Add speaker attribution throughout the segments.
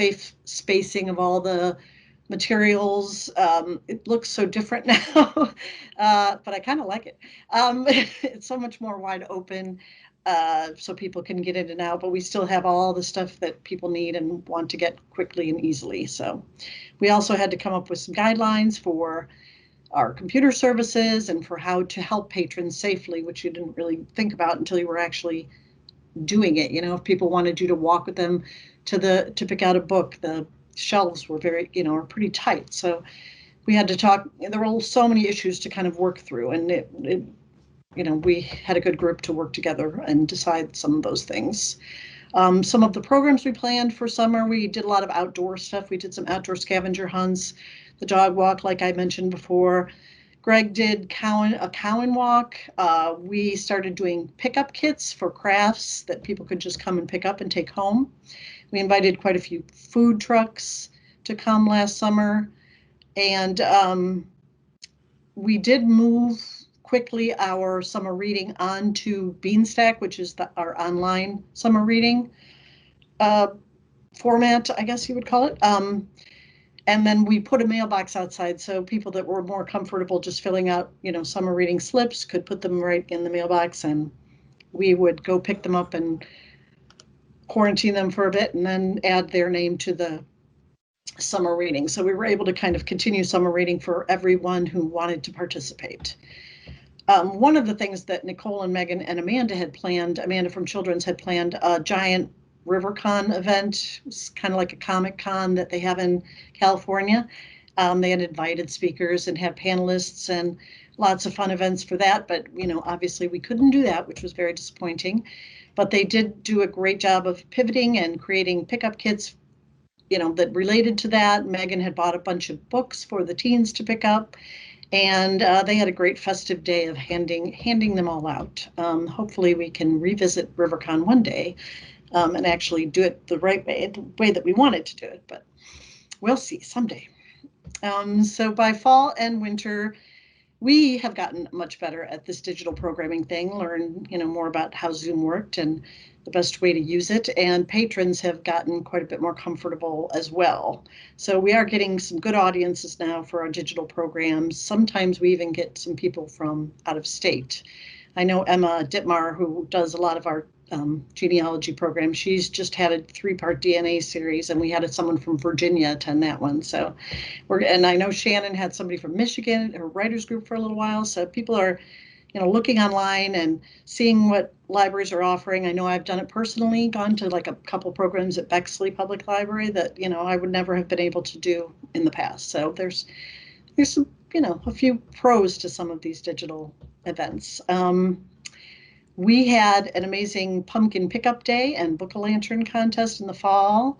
Speaker 1: safe spacing of all the materials. It looks so different now, but I kind of like it. It's so much more wide open, so people can get in and out, but we still have all the stuff that people need and want to get quickly and easily. So we also had to come up with some guidelines for our computer services and for how to help patrons safely, which you didn't really think about until you were actually doing it. You know, if people wanted you to walk with them to pick out a book, the shelves were very, are pretty tight. So we had to talk. There were so many issues to kind of work through, and we had a good group to work together and decide some of those things. Some of the programs we planned for summer, we did a lot of outdoor stuff. We did some outdoor scavenger hunts, the dog walk, like I mentioned before. Greg did a Cowan walk. We started doing pickup kits for crafts that people could just come and pick up and take home. We invited quite a few food trucks to come last summer. And we did move quickly our summer reading onto Beanstack, which is our online summer reading format, I guess you would call it. And then we put a mailbox outside so people that were more comfortable just filling out, summer reading slips could put them right in the mailbox, and we would go pick them up and quarantine them for a bit and then add their name to the summer reading. So we were able to kind of continue summer reading for everyone who wanted to participate. One of the things that Nicole and Megan and Amanda from Children's had planned a giant RiverCon event. It's kind of like a Comic Con that they have in California. They had invited speakers and had panelists and lots of fun events for that. But, obviously we couldn't do that, which was very disappointing. But they did do a great job of pivoting and creating pickup kits, that related to that. Megan had bought a bunch of books for the teens to pick up. And they had a great festive day of handing them all out. Hopefully we can revisit RiverCon one day. And actually do it the right way, the way that we wanted to do it, but we'll see someday. So by fall and winter, we have gotten much better at this digital programming thing, learned, more about how Zoom worked and the best way to use it, and patrons have gotten quite a bit more comfortable as well. So we are getting some good audiences now for our digital programs. Sometimes we even get some people from out of state. I know Emma Dittmar, who does a lot of our genealogy program. She's just had a 3-part DNA series, and we had someone from Virginia attend that one. So and I know Shannon had somebody from Michigan, her writers group, for a little while. So people are, looking online and seeing what libraries are offering. I know I've done it personally, gone to like a couple programs at Bexley Public Library that, I would never have been able to do in the past. So there's some, a few pros to some of these digital events. We had an amazing pumpkin pickup day and book-a-lantern contest in the fall.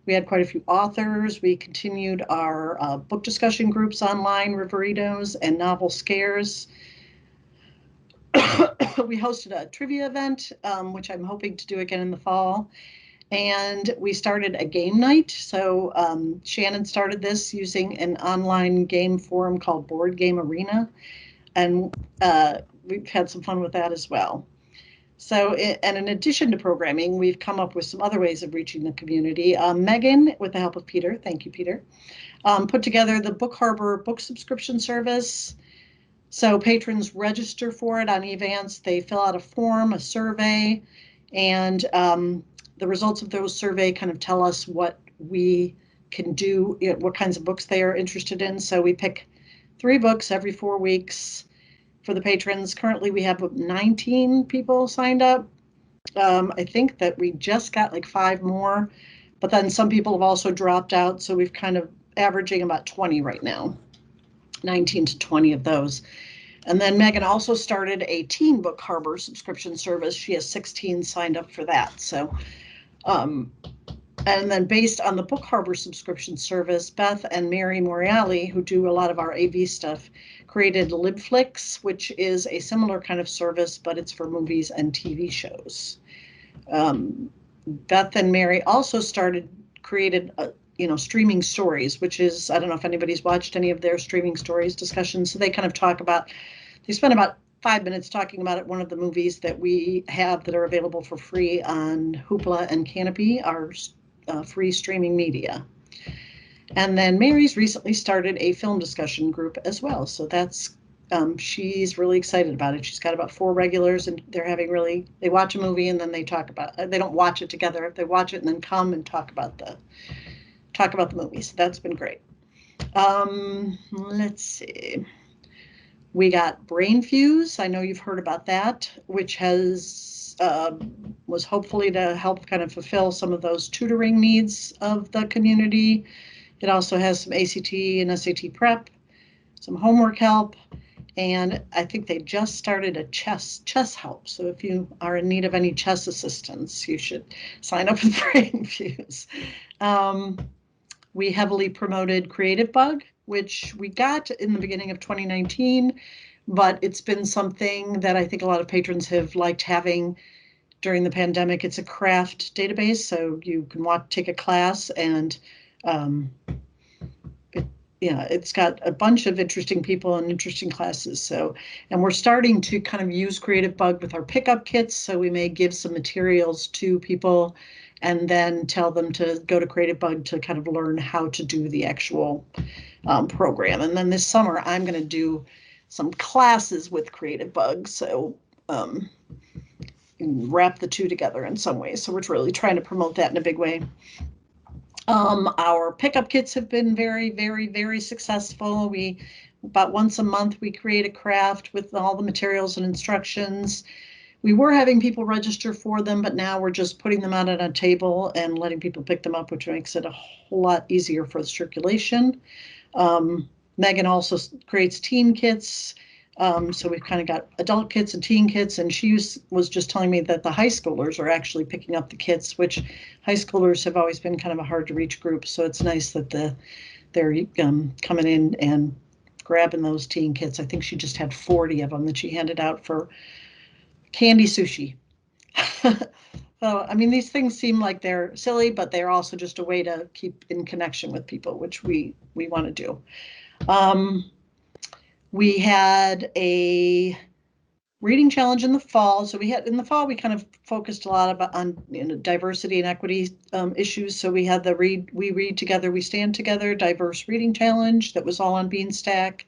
Speaker 1: We had quite a few authors. We continued our book discussion groups online, Riveritos and Novel Scares. We hosted a trivia event, which I'm hoping to do again in the fall. And we started a game night. So Shannon started this using an online game forum called Board Game Arena. And we've had some fun with that as well. So, and in addition to programming, we've come up with some other ways of reaching the community. Megan, with the help of Peter, thank you, Peter, put together the Book Harbor book subscription service. So patrons register for it on Evance. They fill out a form, a survey, and the results of those survey kind of tell us what we can do, what kinds of books they are interested in. So we pick 3 books every 4 weeks for the patrons. Currently, we have 19 people signed up. I think that we just got like 5 more, but then some people have also dropped out. So we've kind of averaging about 20 right now, 19 to 20 of those. And then Megan also started a teen Book Harbor subscription service. She has 16 signed up for that. So, and then based on the Book Harbor subscription service, Beth and Mary Moriali, who do a lot of our AV stuff, created LibFlix, which is a similar kind of service, but it's for movies and TV shows. Beth and Mary also created streaming stories, which is, I don't know if anybody's watched any of their streaming stories discussions. So they kind of they spend about 5 minutes talking about one of the movies that we have that are available for free on Hoopla and Canopy, our free streaming media. And then Mary's recently started a film discussion group as well. So that's, she's really excited about it. She's got about 4 regulars, and they're having they watch a movie and then they talk about, they don't watch it together. They watch it and then come and talk about the movie. So that's been great. Let's see. We got Brain Fuse. I know you've heard about that, which was hopefully to help kind of fulfill some of those tutoring needs of the community. It also has some ACT and SAT prep, some homework help, and I think they just started a chess help. So if you are in need of any chess assistance, you should sign up with Brain Fuse. We heavily promoted Creative Bug, which we got in the beginning of 2019, but it's been something that I think a lot of patrons have liked having during the pandemic. It's a craft database, so you can take a class, and it's got a bunch of interesting people and interesting classes. So, and we're starting to kind of use Creative Bug with our pickup kits. So we may give some materials to people and then tell them to go to Creative Bug to kind of learn how to do the actual program. And then this summer, I'm going to do some classes with Creative Bug. So wrap the two together in some ways. So we're really trying to promote that in a big way. Our pickup kits have been very, very, very successful. About once a month, we create a craft with all the materials and instructions. We were having people register for them, but now we're just putting them out on a table and letting people pick them up, which makes it a whole lot easier for the circulation. Megan also creates teen kits. So we've kind of got adult kits and teen kits, and she was just telling me that the high schoolers are actually picking up the kits, which high schoolers have always been kind of a hard to reach group. So it's nice that they're coming in and grabbing those teen kits. I think she just had 40 of them that she handed out for candy sushi. So, I mean, these things seem like they're silly, but they're also just a way to keep in connection with people, which we want to do. We had a reading challenge in the fall. So in the fall, we kind of focused a lot on diversity and equity issues. So we had we read together, we stand together, diverse reading challenge that was all on Beanstack.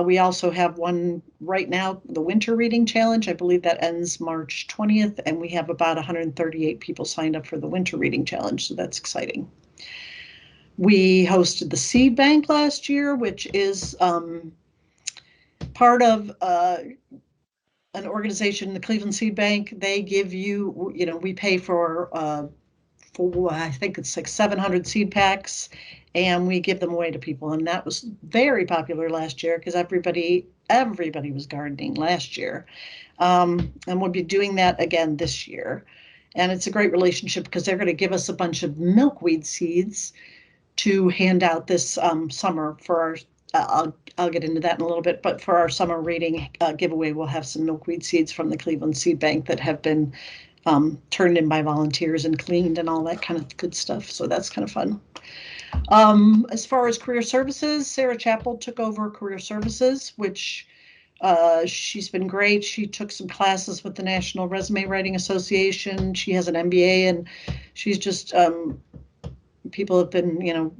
Speaker 1: We also have one right now, the winter reading challenge. I believe that ends March 20th, and we have about 138 people signed up for the winter reading challenge. So that's exciting. We hosted the Seed Bank last year, which is part of an organization, the Cleveland Seed Bank. They give you, we pay for I think it's like 700 seed packs, and we give them away to people. And that was very popular last year because everybody was gardening last year. And we'll be doing that again this year. And it's a great relationship because they're going to give us a bunch of milkweed seeds to hand out this summer for our, I'll get into that in a little bit, but for our summer reading giveaway, we'll have some milkweed seeds from the Cleveland Seed Bank that have been turned in by volunteers and cleaned and all that kind of good stuff. So that's kind of fun. As far as career services, Sarah Chappell took over career services, which she's been great. She took some classes with the National Resume Writing Association. She has an MBA, and she's just, people have been,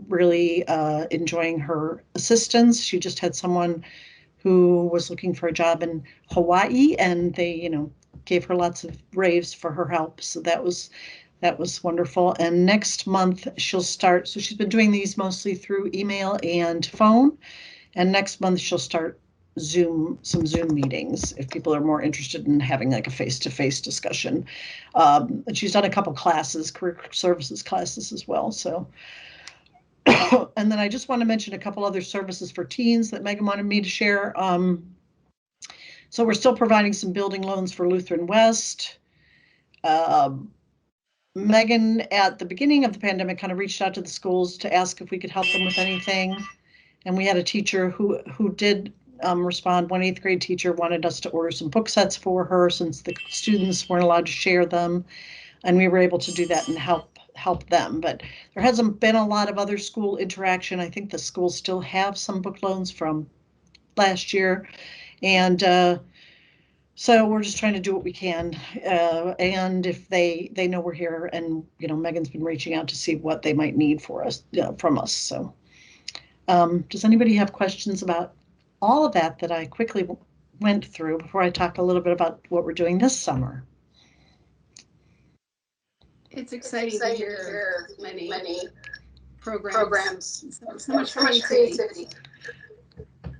Speaker 1: really enjoying her assistance. She just had someone who was looking for a job in Hawaii, and they, gave her lots of raves for her help. So that was wonderful. And next month she'll start. So she's been doing these mostly through email and phone. And next month she'll start some Zoom meetings if people are more interested in having like a face-to-face discussion. And she's done a couple classes, career services classes as well. So, and then I just want to mention a couple other services for teens that Megan wanted me to share. So we're still providing some building loans for Lutheran West. Megan, at the beginning of the pandemic, kind of reached out to the schools to ask if we could help them with anything. And we had a teacher who did respond. One 8th grade teacher wanted us to order some book sets for her since the students weren't allowed to share them. And we were able to do that and help them. But there hasn't been a lot of other school interaction. I think the schools still have some book loans from last year. And So we're just trying to do what we can. And if they know we're here, and, you know, Megan's been reaching out to see what they might need for us, from us. So does anybody have questions about all of that I quickly went through before I talk a little bit about what we're doing this summer?
Speaker 2: It's exciting to hear many programs. So much creativity.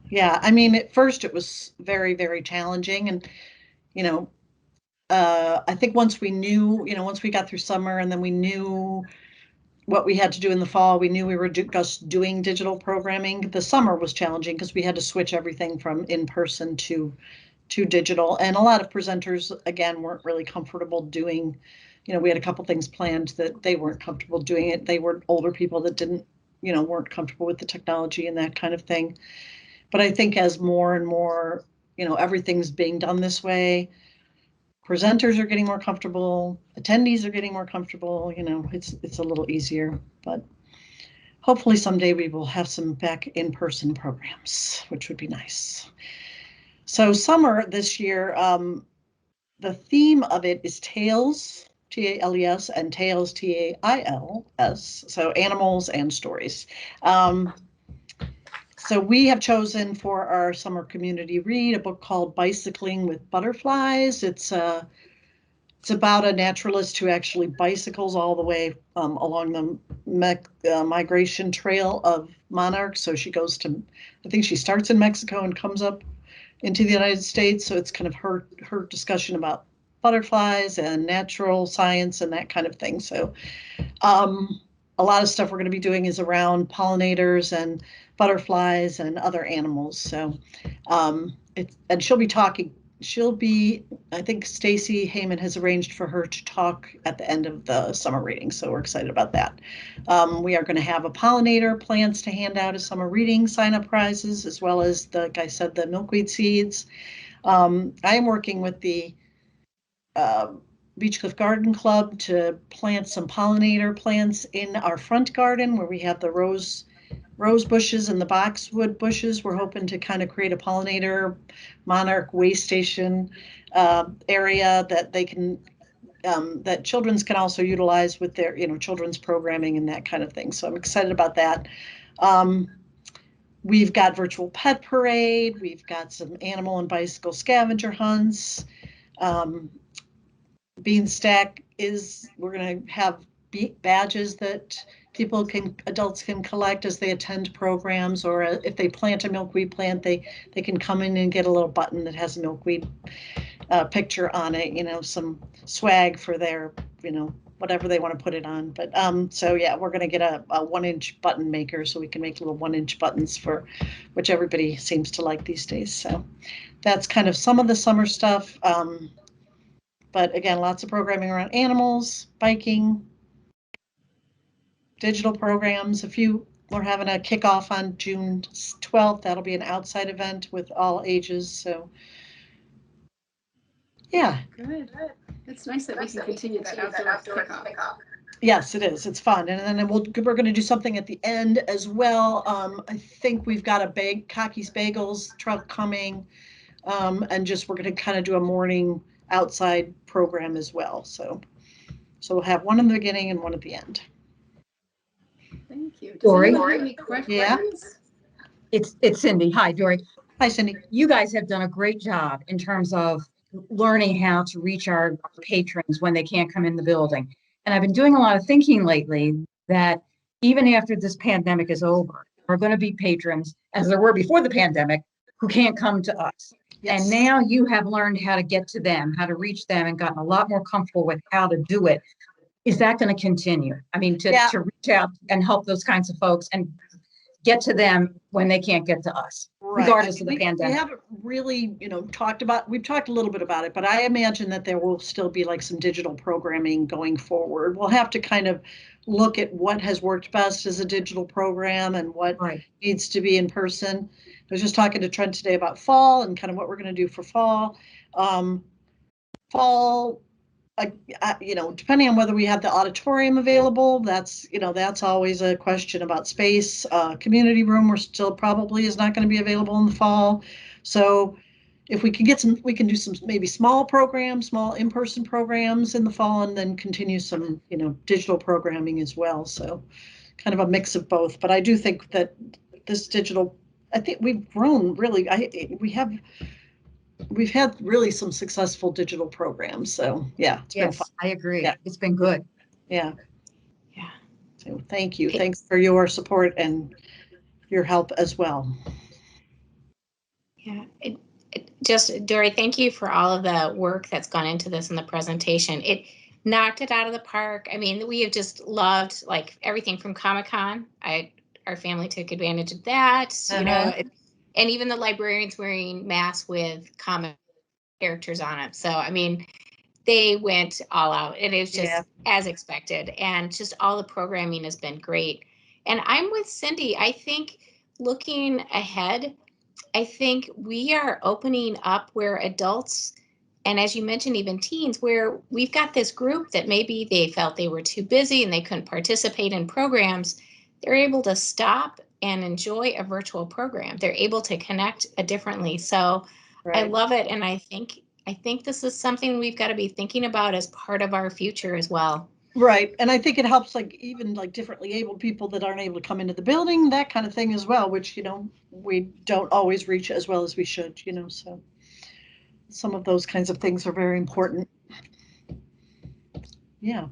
Speaker 1: Yeah, I mean, at first it was very, very challenging. And, you know, I think once we knew, you know, once we got through summer and then we knew what we had to do in the fall, we knew we were just doing digital programming. The summer was challenging because we had to switch everything from in person to digital. And a lot of presenters, again, weren't really comfortable doing, you know, we had a couple things planned that they weren't comfortable doing it. They were older people that didn't, you know, weren't comfortable with the technology and that kind of thing. But I think as more and more, you know, everything's being done this way, presenters are getting more comfortable, attendees are getting more comfortable, you know, it's a little easier. But hopefully someday we will have some back in-person programs, which would be nice. So summer this year, the theme of it is Tales, T-A-L-E-S, and Tales, T-A-I-L-S, so animals and stories. So we have chosen for our summer community read a book called Bicycling with Butterflies. It's about a naturalist who actually bicycles all the way along the migration trail of monarchs. So she goes to, I think she starts in Mexico and comes up into the United States. So it's kind of her discussion about butterflies and natural science and that kind of thing. So a lot of stuff we're going to be doing is around pollinators and butterflies and other animals. So and she'll be, I think Stacy Heyman has arranged for her to talk at the end of the summer reading. So we're excited about that. We are going to have a pollinator plants to hand out as summer reading sign-up prizes, as well as, like I said, the milkweed seeds. I am working with the Beechcliff Garden Club to plant some pollinator plants in our front garden where we have the rose bushes and the boxwood bushes. We're hoping to kind of create a pollinator monarch way station area that they can that children's can also utilize with their, you know, children's programming and that kind of thing. So I'm excited about that. We've got virtual pet parade. We've got some animal and bicycle scavenger hunts. Beanstack we're going to have badges that adults can collect as they attend programs, or if they plant a milkweed plant, they can come in and get a little button that has a milkweed picture on it, you know, some swag for their, you know, whatever they want to put it on. But so yeah, we're going to get a 1-inch button maker so we can make little 1-inch buttons, for which everybody seems to like these days. So that's kind of some of the summer stuff. But again, lots of programming around animals, biking, digital programs. We're having a kickoff on June 12th. That'll be an outside event with all ages. So yeah.
Speaker 2: Good. It's nice that we can continue that outdoor kickoff.
Speaker 1: Yes, it is. It's fun. And then we're going to do something at the end as well. I think we've got a Cocky's Bagels truck coming. And we're going to kind of do a morning outside program as well. So we'll have one in the beginning and one at the end.
Speaker 2: Thank you. Does anyone have any questions?
Speaker 1: Yeah.
Speaker 3: It's Cindy. Hi, Dory.
Speaker 1: Hi, Cindy.
Speaker 3: You guys have done a great job in terms of learning how to reach our patrons when they can't come in the building. And I've been doing a lot of thinking lately that even after this pandemic is over, there are going to be patrons, as there were before the pandemic, who can't come to us. Yes. And now you have learned how to get to them, how to reach them, and gotten a lot more comfortable with how to do it. Is that going to continue? I mean, to reach out and help those kinds of folks and get to them when they can't get to us, regardless of the pandemic.
Speaker 1: We haven't really, we've talked a little bit about it, but I imagine that there will still be like some digital programming going forward. We'll have to kind of look at what has worked best as a digital program and what needs to be in person. I was just talking to Trent today about fall and kind of what we're going to do for fall. Depending on whether we have the auditorium available, that's always a question about space. Community room, we're still probably is not going to be available in the fall. So if we can get some, we can do some maybe small programs, small in-person programs in the fall, and then continue some, digital programming as well. So kind of a mix of both. But I do think that this digital, I think we've grown really. We've had really some successful digital programs. So yeah, it's been fun.
Speaker 3: Yes, I agree.
Speaker 1: Yeah.
Speaker 3: It's been good.
Speaker 1: Yeah.
Speaker 4: Yeah.
Speaker 1: So thank you. Thanks for your support and your help as well.
Speaker 4: Yeah. Just, Dory, thank you for all of the work that's gone into this in the presentation. It knocked it out of the park. I mean, we have just loved like everything from Comic-Con. Our family took advantage of that, and even the librarians wearing masks with comic characters on it. So, I mean, they went all out. It is just as expected. And just all the programming has been great. And I'm with Cindy. I think looking ahead, I think we are opening up where adults, and as you mentioned, even teens, where we've got this group that maybe they felt they were too busy and they couldn't participate in programs. They're able to stop and enjoy a virtual program. They're able to connect differently. So I love it. And I think this is something we've got to be thinking about as part of our future as well.
Speaker 1: Right. And I think it helps even differently abled people that aren't able to come into the building, that kind of thing as well, which, we don't always reach as well as we should, so some of those kinds of things are very important. Yeah.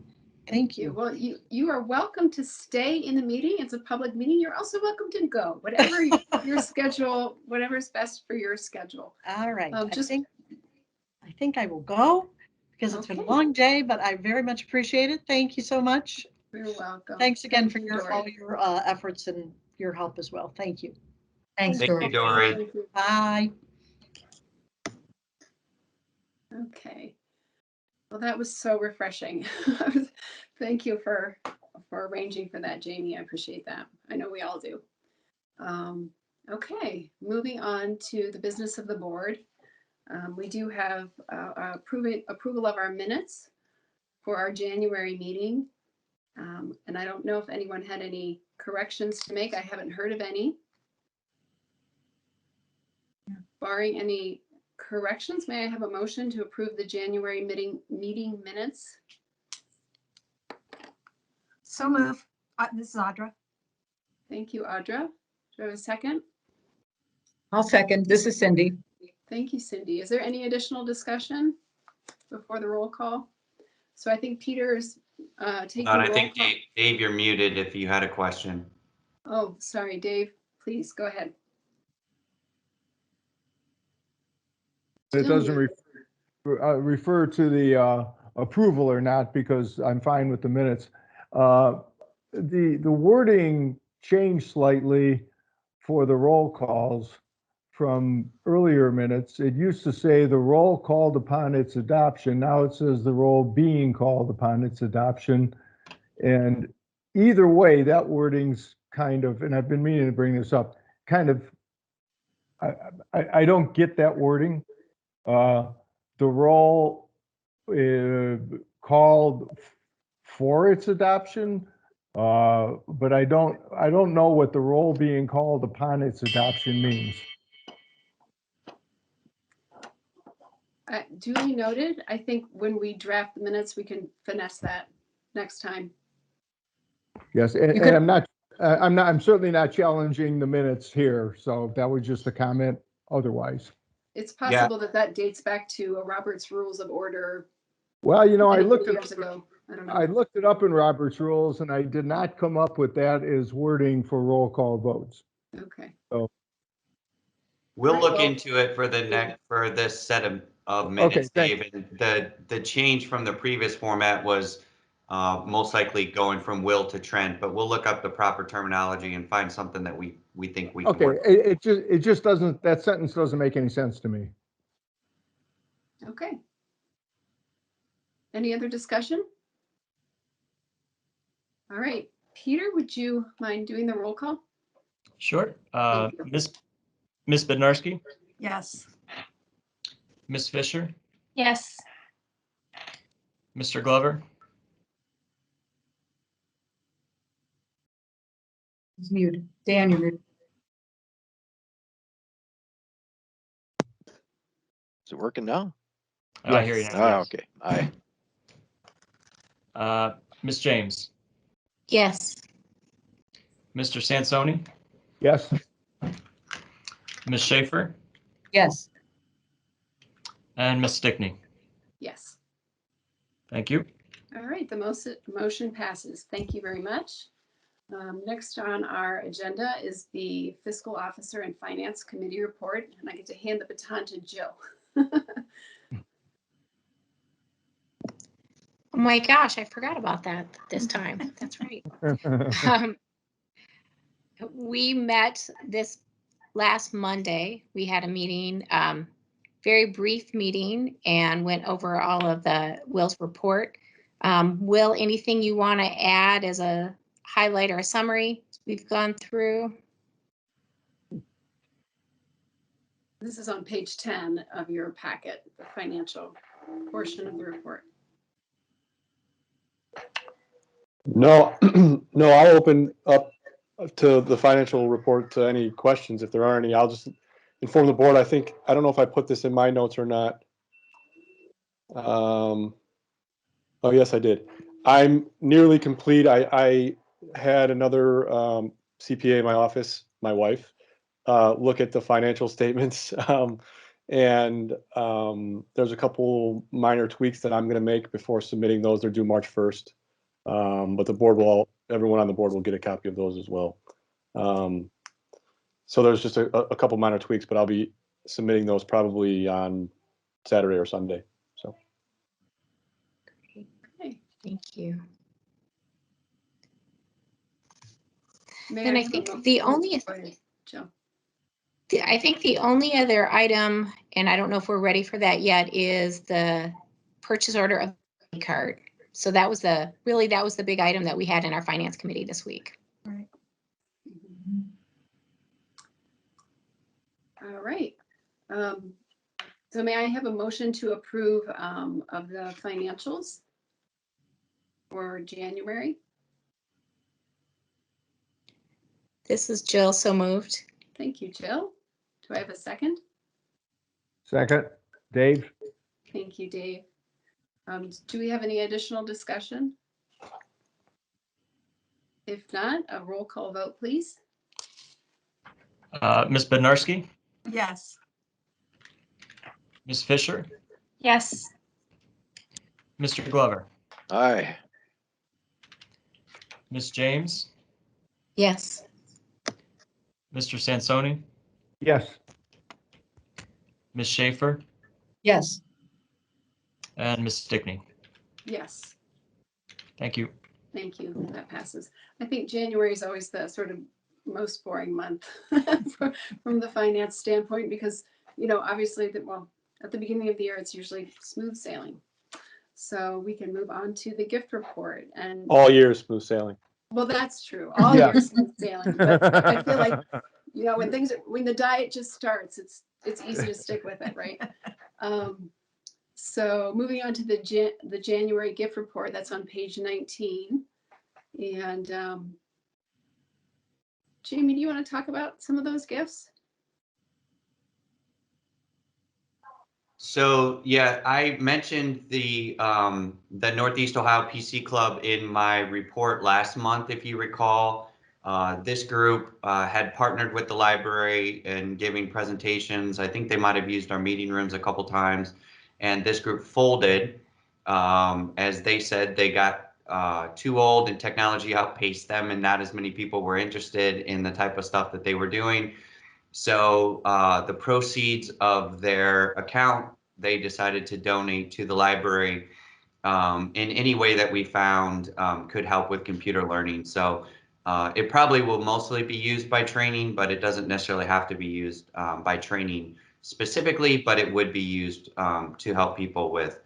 Speaker 1: Thank you.
Speaker 2: Well, you are welcome to stay in the meeting. It's a public meeting. You're also welcome to go, whatever your schedule, whatever's best for your schedule.
Speaker 1: All right. I think I will go because it's been a long day, but I very much appreciate it. Thank you so much.
Speaker 2: You're welcome.
Speaker 1: Thanks again for all
Speaker 2: Dory.
Speaker 1: your efforts and your help as well. Thank you.
Speaker 3: Thanks,
Speaker 5: Thank you,
Speaker 3: Dory.
Speaker 5: Dory.
Speaker 1: Bye.
Speaker 2: Okay. Well, that was so refreshing. Thank you for arranging for that, Jamie. I appreciate that. I know we all do. Okay, moving on to the business of the board. We do have approval of our minutes for our January meeting. And I don't know if anyone had any corrections to make. I haven't heard of any. Barring any corrections, may I have a motion to approve the January meeting minutes?
Speaker 6: So move. This is Audra.
Speaker 2: Thank you, Audra. Do I have a second?
Speaker 3: I'll second. This is Cindy.
Speaker 2: Thank you, Cindy. Is there any additional discussion before the roll call? So I think Peter's taking roll
Speaker 5: I think
Speaker 2: call.
Speaker 5: Dave, you're muted if you had a question.
Speaker 2: Oh, sorry, Dave. Please go ahead.
Speaker 7: It doesn't refer to the approval or not, because I'm fine with the minutes. The wording changed slightly for the roll calls from earlier minutes. It used to say the roll called upon its adoption. Now it says the roll being called upon its adoption. And either way, that wording's kind of, and I've been meaning to bring this up, kind of, I don't get that wording. The roll called for its adoption, but I don't know what the roll being called upon its adoption means.
Speaker 2: Duly noted. I think when we draft the minutes, we can finesse that next time.
Speaker 7: Yes, and I'm certainly not challenging the minutes here, so that was just a comment otherwise.
Speaker 2: It's possible that dates back to a Robert's Rules of Order.
Speaker 7: Well, I looked
Speaker 2: years ago. I don't know.
Speaker 7: I looked it up in Robert's Rules, and I did not come up with that as wording for roll call votes.
Speaker 2: Okay.
Speaker 7: So
Speaker 5: We'll look into it for this set of minutes,
Speaker 7: Okay,
Speaker 5: Dave. The change from the previous format was most likely going from Will to Trent, but we'll look up the proper terminology and find something that we think we can
Speaker 7: okay,
Speaker 5: work.
Speaker 7: it just doesn't, that sentence doesn't make any sense to me.
Speaker 2: Okay. Any other discussion? All right. Peter, would you mind doing the roll call?
Speaker 8: Sure.
Speaker 2: Thank you.
Speaker 8: Miss Bednarski,
Speaker 6: Yes.
Speaker 8: Miss Fisher,
Speaker 4: Yes.
Speaker 8: Mr. Glover,
Speaker 3: He's muted. Dan, you're muted.
Speaker 9: Is it working now?
Speaker 8: I hear you now.
Speaker 9: Ah,
Speaker 8: Yes.
Speaker 9: okay. Aye.
Speaker 8: Ms. James,
Speaker 4: Yes.
Speaker 8: Mr. Sansoni,
Speaker 7: Yes.
Speaker 8: Ms. Schaefer,
Speaker 3: Yes.
Speaker 8: and Ms. Stickney.
Speaker 2: Yes.
Speaker 8: Thank you.
Speaker 2: All right, the motion passes. Thank you very much. Next on our agenda is the Fiscal Officer and Finance Committee report, and I get to hand the baton to Jill.
Speaker 4: Oh my gosh, I forgot about that this time. That's right. We met this last Monday. We had a meeting, very brief meeting, and went over all of the Will's report. Will, anything you want to add as a highlight or a summary we've gone through?
Speaker 2: This is on page 10 of your packet, the financial portion of the report.
Speaker 10: No, no, I'll open up to the financial report to any questions if there are any. I'll just inform the board. I don't know if I put this in my notes or not. Oh, yes, I did. I'm nearly complete. I had another CPA in my office, my wife, look at the financial statements. And there's a couple minor tweaks that I'm going to make before submitting those. They're due March 1st. But the board everyone on the board will get a copy of those as well. So there's just a couple minor tweaks, but I'll be submitting those probably on Saturday or Sunday. So.
Speaker 2: Okay.
Speaker 4: Thank you.
Speaker 2: May
Speaker 4: And I
Speaker 2: have a
Speaker 4: think
Speaker 2: mo-
Speaker 4: the only,
Speaker 2: Go ahead, Jill.
Speaker 4: I think the only other item, and I don't know if we're ready for that yet, is the purchase order of the card. So that was the big item that we had in our finance committee this week.
Speaker 6: Right.
Speaker 2: All right. So may I have a motion to approve of the financials for January?
Speaker 4: This is Jill, so moved.
Speaker 2: Thank you, Jill. Do I have a second?
Speaker 7: Second, Dave?
Speaker 2: Thank you, Dave. Do we have any additional discussion? If not, a roll call vote, please.
Speaker 8: Ms. Bednarski,
Speaker 6: Yes.
Speaker 8: Ms. Fisher,
Speaker 4: Yes.
Speaker 8: Mr. Glover,
Speaker 9: Aye.
Speaker 8: Ms. James,
Speaker 4: Yes.
Speaker 8: Mr. Sansoni,
Speaker 7: Yes.
Speaker 8: Ms. Schaefer,
Speaker 3: Yes.
Speaker 8: and Ms. Stickney.
Speaker 2: Yes,
Speaker 8: Thank you.
Speaker 2: thank you. That passes. I think January is always the sort of most boring month from the finance standpoint because, obviously, at the beginning of the year, it's usually smooth sailing. So we can move on to the gift report and.
Speaker 10: All year smooth sailing.
Speaker 2: Well, that's true. All
Speaker 7: Yeah.
Speaker 2: year smooth sailing. But I feel like, when the diet just starts, it's easy to stick with it, right? So moving on to the January gift report, that's on page 19. And Jamie, do you want to talk about some of those gifts?
Speaker 5: So yeah, I mentioned the Northeast Ohio PC Club in my report last month, if you recall. This group had partnered with the library in giving presentations. I think they might have used our meeting rooms a couple times, and this group folded. As they said, they got too old and technology outpaced them, and not as many people were interested in the type of stuff that they were doing. So the proceeds of their account, they decided to donate to the library in any way that we found could help with computer learning. So it probably will mostly be used by training, but it doesn't necessarily have to be used by training specifically, but it would be used to help people with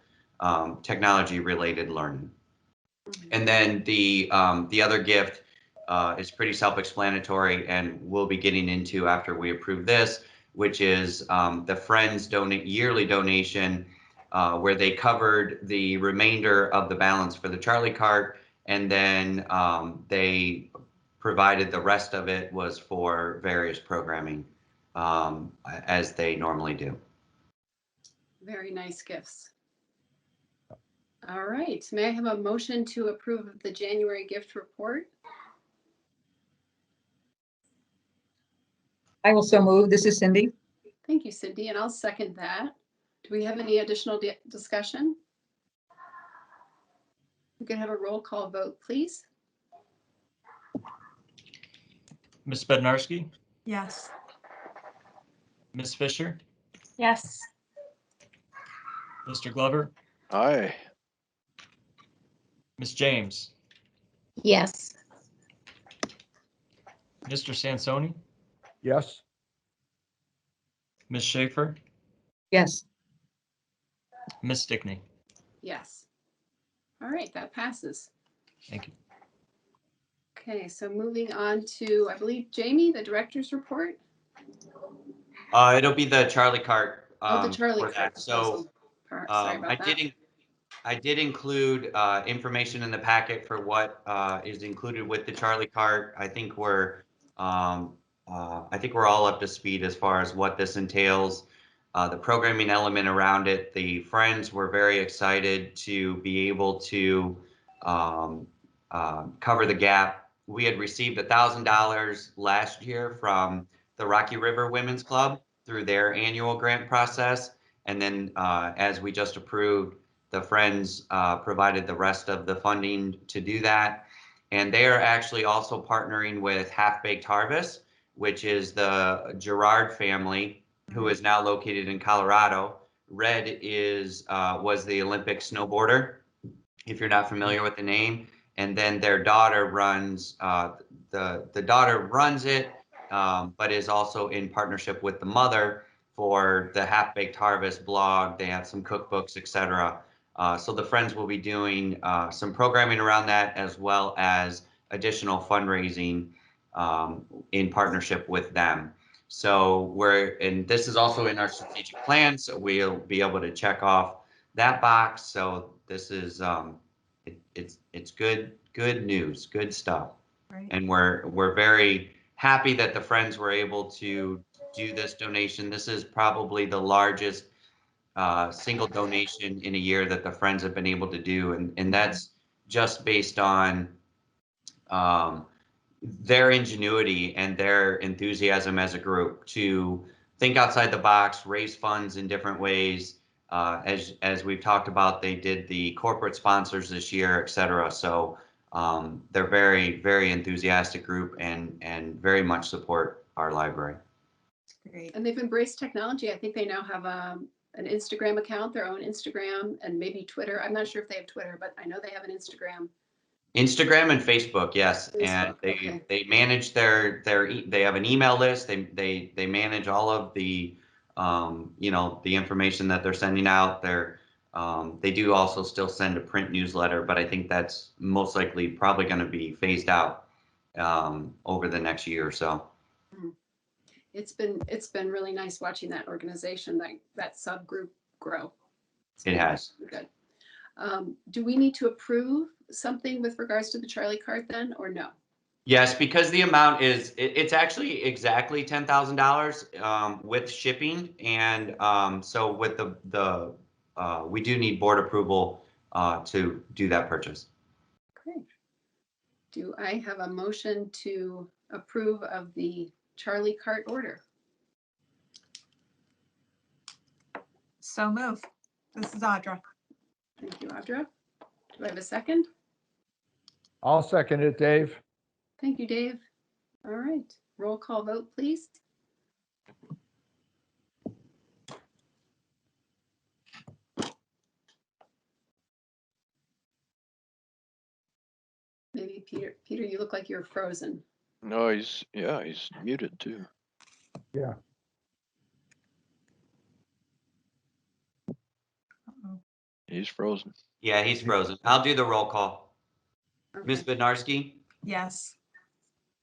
Speaker 5: technology related learning. And then the other gift is pretty self-explanatory and we'll be getting into after we approve this, which is the Friends yearly donation where they covered the remainder of the balance for the Charlie Cart, and then they provided the rest of it was for various programming as they normally do.
Speaker 2: Very nice gifts. All right, may I have a motion to approve of the January gift report?
Speaker 3: I will so move. This is Cindy.
Speaker 2: Thank you, Cindy, and I'll second that. Do we have any additional discussion? We could have a roll call vote, please.
Speaker 8: Ms. Bednarski,
Speaker 6: Yes.
Speaker 8: Ms. Fisher,
Speaker 6: Yes.
Speaker 8: Mr. Glover,
Speaker 10: Aye.
Speaker 8: Ms. James,
Speaker 4: Yes.
Speaker 8: Mr. Sansoni,
Speaker 7: Yes.
Speaker 8: Ms. Schaefer,
Speaker 3: Yes.
Speaker 8: Ms. Stickney.
Speaker 2: Yes. All right, that passes.
Speaker 8: Thank you.
Speaker 2: Okay, so moving on to, I believe, Jamie, the director's report.
Speaker 5: It'll be the Charlie cart.
Speaker 2: Oh, the Charlie
Speaker 5: for
Speaker 2: cart
Speaker 5: that. So
Speaker 2: proposal. Sorry about that.
Speaker 5: I did include information in the packet for what is included with the Charlie cart. I think we're all up to speed as far as what this entails. The programming element around it. The Friends were very excited to be able to cover the gap. We had received $1,000 last year from the Rocky River Women's Club through their annual grant process. And then as we just approved, the Friends provided the rest of the funding to do that. And they are actually also partnering with Half Baked Harvest, which is the Gerard family, who is now located in Colorado. Red was the Olympic snowboarder, if you're not familiar with the name. And then their daughter runs the daughter runs it, but is also in partnership with the mother for the Half Baked Harvest blog. They have some cookbooks, etc. So the Friends will be doing some programming around that, as well as additional fundraising in partnership with them. So and this is also in our strategic plan, so we'll be able to check off that box. So this is it's good news, good stuff.
Speaker 6: Right.
Speaker 5: And we're very happy that the Friends were able to do this donation. This is probably the largest single donation in a year that the Friends have been able to do, and that's just based on their ingenuity and their enthusiasm as a group to think outside the box, raise funds in different ways. As we've talked about, they did the corporate sponsors this year, et cetera. So they're very, very enthusiastic group and very much support our library.
Speaker 6: Great.
Speaker 2: And they've embraced technology. I think they now have an Instagram account, their own Instagram, and maybe Twitter. I'm not sure if they have Twitter, but I know they have an Instagram.
Speaker 5: Instagram and Facebook, yes, and
Speaker 2: Facebook,
Speaker 5: they manage they have an email list. They manage all of the the information that they're sending out. They do also still send a print newsletter, but I think that's most likely probably going to be phased out over the next year or so.
Speaker 2: It's been really nice watching that organization, that subgroup grow.
Speaker 5: It has.
Speaker 2: Good. Do we need to approve something with regards to the Charlie cart then, or no?
Speaker 5: Yes, because the amount it's actually exactly $10,000 with shipping, and so with the we do need board approval to do that purchase.
Speaker 2: Great. Do I have a motion to approve of the Charlie cart order?
Speaker 6: So move. This is Audra.
Speaker 2: Thank you, Audra. Do I have a second?
Speaker 7: I'll second it, Dave.
Speaker 2: Thank you, Dave. All right, roll call vote, please. Maybe Peter, you look like you're frozen.
Speaker 9: No, he's muted too.
Speaker 7: Yeah.
Speaker 6: Uh-oh.
Speaker 9: He's frozen.
Speaker 5: Yeah, he's frozen. I'll do the roll call.
Speaker 2: Okay.
Speaker 5: Ms. Bednarski,
Speaker 6: Yes.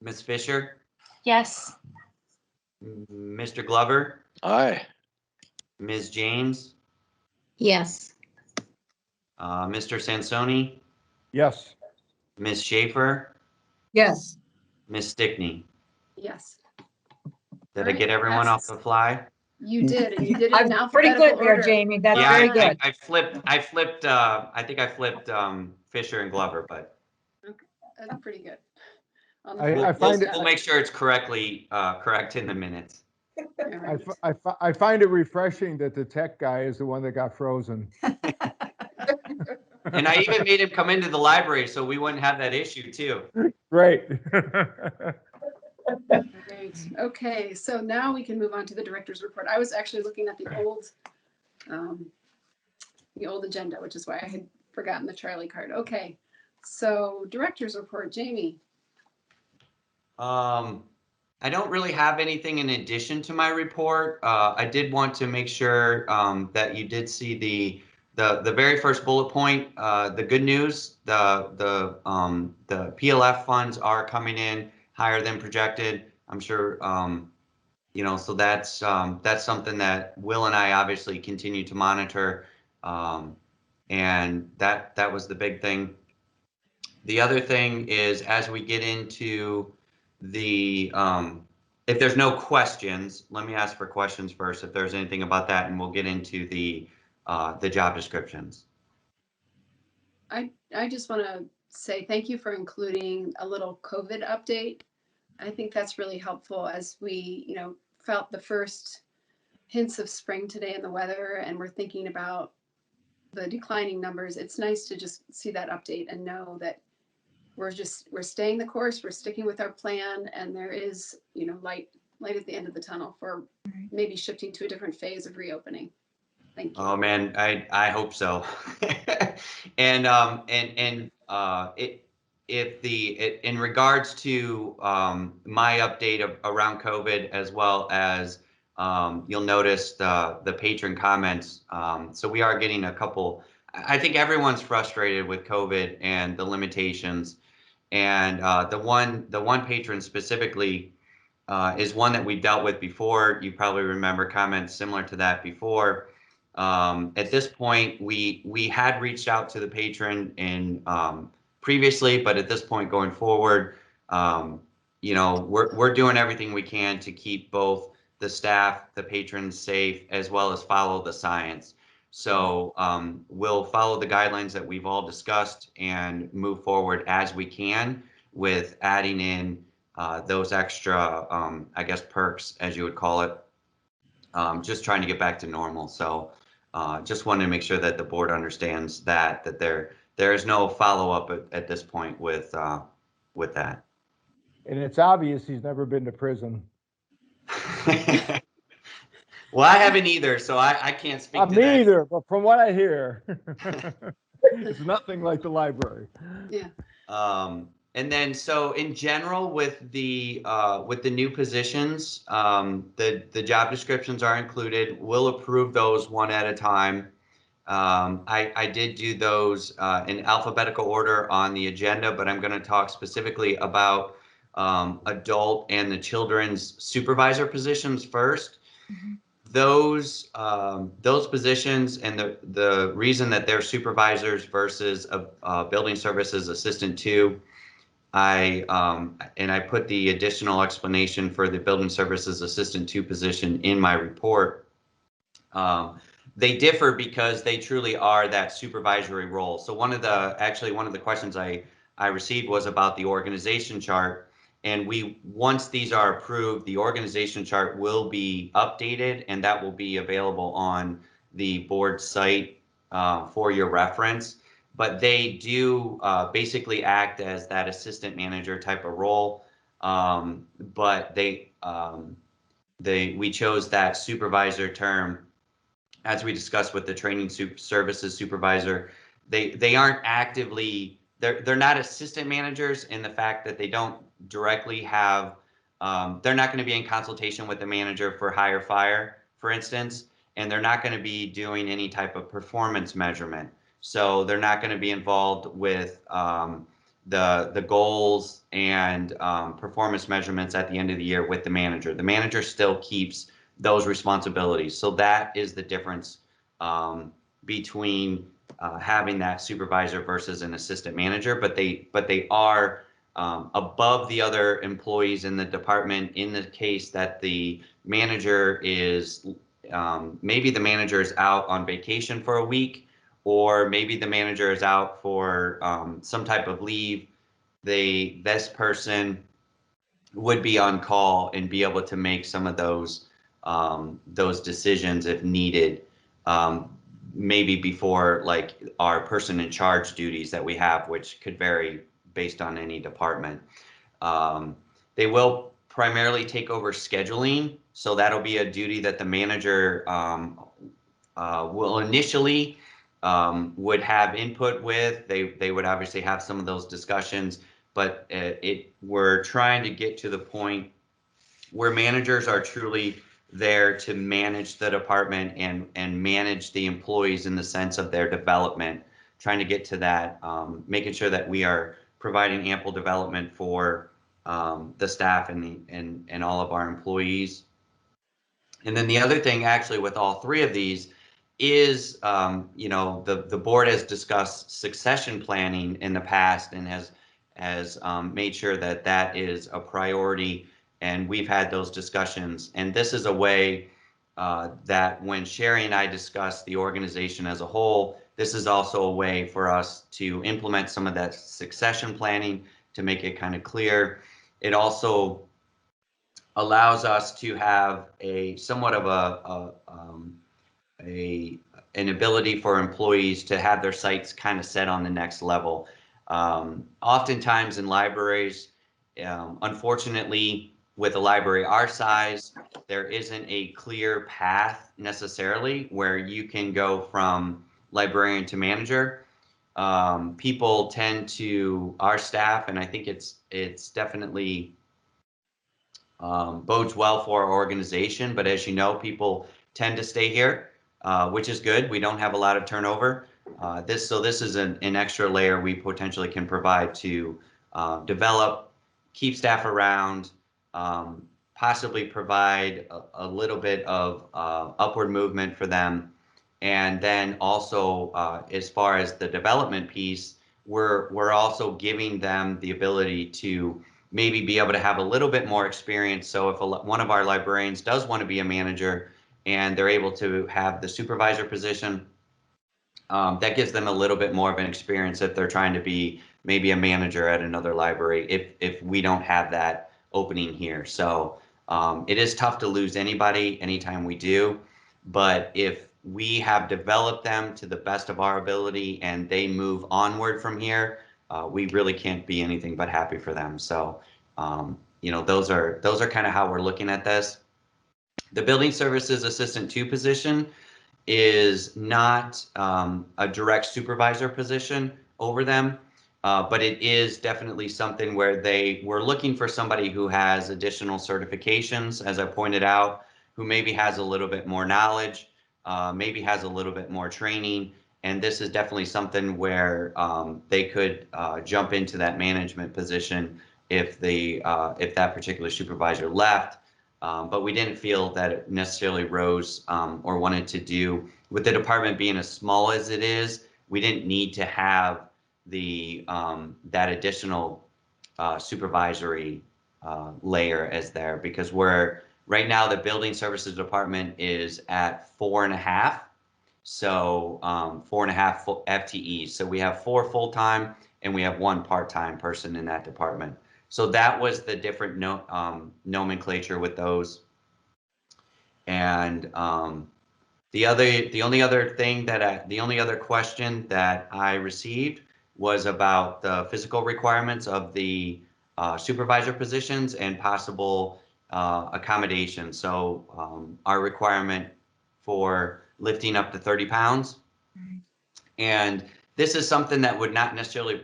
Speaker 5: Ms. Fisher,
Speaker 4: Yes.
Speaker 5: Mr. Glover,
Speaker 9: Aye.
Speaker 5: Ms. James,
Speaker 4: Yes.
Speaker 5: Mr. Sansoni,
Speaker 7: Yes.
Speaker 5: Ms. Schaefer,
Speaker 3: Yes.
Speaker 5: Ms. Stickney.
Speaker 2: Yes.
Speaker 5: Did
Speaker 2: All
Speaker 5: I
Speaker 2: right,
Speaker 5: get everyone off
Speaker 2: passes.
Speaker 5: the fly?
Speaker 2: You did, and you did it in
Speaker 3: I'm pretty
Speaker 2: alphabetical
Speaker 3: good there,
Speaker 2: order.
Speaker 3: Jamie. That's
Speaker 2: Well
Speaker 5: Yeah,
Speaker 3: very
Speaker 2: done.
Speaker 3: good.
Speaker 5: I think I flipped Fisher and Glover, but
Speaker 2: That's pretty good. On the
Speaker 7: I
Speaker 2: fly.
Speaker 7: find it-
Speaker 5: we'll make sure it's correct in the minutes.
Speaker 2: All right.
Speaker 7: I find it refreshing that the tech guy is the one that got frozen.
Speaker 5: And I even made him come into the library so we wouldn't have that issue too.
Speaker 7: Great.
Speaker 2: Great. Okay, so now we can move on to the director's report. I was actually looking at the old agenda, which is why I had forgotten the Charlie card. Okay, so director's report, Jamie.
Speaker 5: I don't really have anything in addition to my report. I did want to make sure that you did see the very first bullet point. The good news, the PLF funds are coming in higher than projected. I'm sure so that's something that Will and I obviously continue to monitor, and that was the big thing. The other thing is, as we get into the if there's no questions, let me ask for questions first if there's anything about that, and we'll get into the job descriptions.
Speaker 2: I just want to say thank you for including a little COVID update. I think that's really helpful as we, felt the first hints of spring today in the weather, and we're thinking about the declining numbers. It's nice to just see that update and know that we're staying the course, we're sticking with our plan, and there is, light at the end of the tunnel for maybe shifting to a different phase of reopening. Thank you.
Speaker 5: Oh man, I hope so. And in regards to my update around COVID, as well as you'll notice the patron comments. So we are getting a couple. I think everyone's frustrated with COVID and the limitations. And the one patron specifically is one that we've dealt with before. You probably remember comments similar to that before. At this point, we had reached out to the patron in previously, but at this point going forward, we're doing everything we can to keep both the staff, the patrons safe, as well as follow the science. So we'll follow the guidelines that we've all discussed and move forward as we can with adding in those extra, I guess, perks, as you would call it, just trying to get back to normal. So just wanted to make sure that the board understands that there is no follow-up at this point with that.
Speaker 7: And it's obvious he's never been to prison.
Speaker 5: Well, I haven't either, so I can't speak to
Speaker 7: Me
Speaker 5: that.
Speaker 7: either, but from what I hear, it's nothing like the library.
Speaker 2: Yeah.
Speaker 5: And then, so in general, with the new positions, the job descriptions are included. We'll approve those one at a time. I did do those in alphabetical order on the agenda, but I'm going to talk specifically about adult and the children's supervisor positions first.
Speaker 6: Mhm.
Speaker 5: Those positions and the reason that they're supervisors versus a building services assistant two, I put the additional explanation for the building services assistant two position in my report. They differ because they truly are that supervisory role. So one of the questions I received was about the organization chart. And once these are approved, the organization chart will be updated, and that will be available on the board site for your reference. But they do basically act as that assistant manager type of role. But we chose that supervisor term, as we discussed with the training services supervisor. They aren't actively, they're not assistant managers in the fact that they don't directly have, they're not going to be in consultation with the manager for hire fire, for instance, and they're not going to be doing any type of performance measurement. So they're not going to be involved with the goals and performance measurements at the end of the year with the manager. The manager still keeps those responsibilities. So that is the difference between having that supervisor versus an assistant manager, but they are above the other employees in the department in the case that the manager is maybe the manager is out on vacation for a week, or maybe the manager is out for some type of leave. This person would be on call and be able to make some of those decisions if needed, maybe before like our person in charge duties that we have, which could vary based on any department. They will primarily take over scheduling, so that'll be a duty that the manager will initially would have input with. They would obviously have some of those discussions, but we're trying to get to the point where managers are truly there to manage the department and manage the employees in the sense of their development, trying to get to that, making sure that we are providing ample development for the staff and all of our employees. And then the other thing actually with all three of these is, the board has discussed succession planning in the past and has made sure that that is a priority. And we've had those discussions. And this is a way that when Sherry and I discuss the organization as a whole, this is also a way for us to implement some of that succession planning to make it kind of clear. It also allows us to have a somewhat of an ability for employees to have their sights kind of set on the next level. Oftentimes in libraries, unfortunately, with a library our size, there isn't a clear path necessarily where you can go from librarian to manager. People tend to, our staff, and I think it's definitely bodes well for our organization, but as you know, people tend to stay here, which is good. We don't have a lot of turnover. This is an extra layer we potentially can provide to develop, keep staff around, possibly provide a little bit of upward movement for them. And then also, as far as the development piece, we're also giving them the ability to maybe be able to have a little bit more experience. So if one of our librarians does want to be a manager and they're able to have the supervisor position, that gives them a little bit more of an experience if they're trying to be maybe a manager at another library, if we don't have that opening here. So it is tough to lose anybody anytime we do, but if we have developed them to the best of our ability and they move onward from here, we really can't be anything but happy for them. So, those are kind of how we're looking at this. The Building Services Assistant 2 position is not a direct supervisor position over them, but it is definitely something where we're looking for somebody who has additional certifications, as I pointed out, who maybe has a little bit more knowledge, maybe has a little bit more training. And this is definitely something where they could jump into that management position if that particular supervisor left. But we didn't feel that it necessarily rose or wanted to do, with the department being as small as it is, we didn't need to have that additional supervisory layer as there, because right now the building services department is at 4.5. So 4.5 FTEs. So we have 4 full-time and we have 1 part-time person in that department. So that was the different nomenclature with those. And the only other question that I received was about the physical requirements of the supervisor positions and possible accommodation. So our requirement for lifting up to 30 pounds. And this is something that would not necessarily